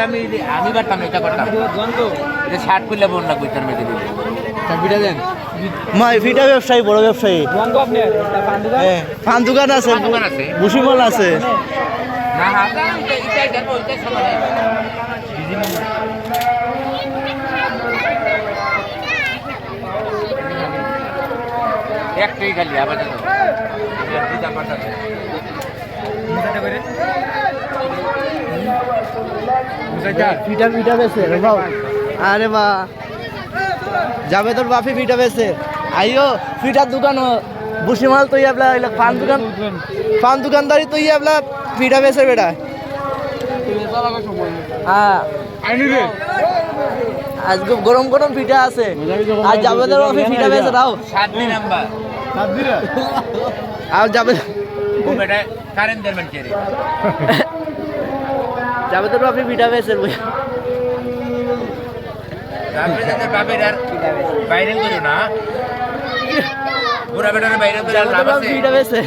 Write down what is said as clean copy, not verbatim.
আমি পারতাম এটা করতাম এটা 60 করলে বোন না কইতার মেয়ে দিলে চাবিটা দেন মা ফিটা ব্যবসায়ী বড় ব্যবসায়ী পান দোকান আছে ভুসিমল আছে না এটাই দেন ওইটাই সমান একটাই খালি আবার তো দিদা পাঠাতে ফিটা ফিটা বেছে আরে বা যাবে তোর বাপি ফিটা বেছে আইও ফিটার দোকান ভুসিমাল তুই আপলা পান দোকানদারি তুই আপলা ফিটা বেছে বেটা হ্যাঁ আজকে গরম গরম পিঠা আছে আর যাবে তোর বাপি ফিটা বেছে দাও 7 দিন নাম্বার 7 দিন আর যাবে ও বেটা কারেন্ট দেন মানে রে যাবে তোর বাপি ফিটা বেছে রাতে যাতে বাপের আর ভাইরাল করো না পুরা বেটারে ভাইরাল করে লাভ আছে ফিটা বেছে